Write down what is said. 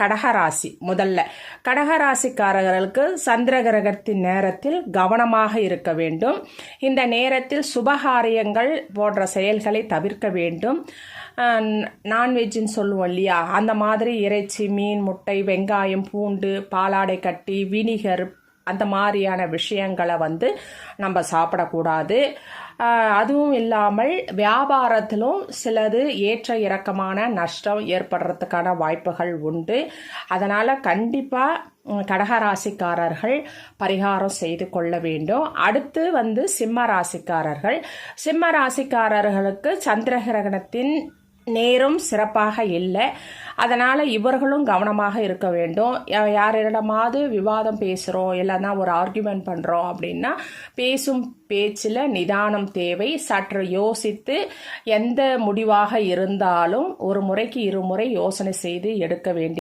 கடகராசி. முதல்ல கடகராசிக்காரர்களுக்கு சந்திர கிரகத்தின் நேரத்தில் கவனமாக இருக்க வேண்டும். இந்த நேரத்தில் சுபகாரியங்கள் போன்ற செயல்களை தவிர்க்க வேண்டும். நான்வெஜ்ஜுன்னு சொல்லுவோம் இல்லையா, அந்த மாதிரி இறைச்சி, மீன், முட்டை, வெங்காயம், பூண்டு, பாலாடை கட்டி, வினிகர் அந்த மாதிரியான விஷயங்களை நம்ம சாப்பிடக்கூடாது. அதுவும் இல்லாமல் வியாபாரத்திலும் சிலது ஏற்ற இறக்கமான நஷ்டம் ஏற்படுறதுக்கான வாய்ப்புகள் உண்டு. அதனால் கண்டிப்பாக கடகராசிக்காரர்கள் பரிகாரம் செய்து கொள்ள வேண்டும். அடுத்து சிம்ம ராசிக்காரர்கள். சிம்ம ராசிக்காரர்களுக்கு சந்திர கிரகணத்தின் நேரம் சிறப்பாக இல்லை. அதனால் இவர்களும் கவனமாக இருக்க வேண்டும். யாரிடமாவது விவாதம் பேசுகிறோம், இல்லைன்னா ஒரு ஆர்கியூமெண்ட் பண்ணுறோம் அப்படின்னா பேசும் பேச்சில் நிதானம் தேவை. சற்று யோசித்து எந்த முடிவாக இருந்தாலும் ஒரு முறைக்கு இருமுறை யோசனை செய்து எடுக்க வேண்டிய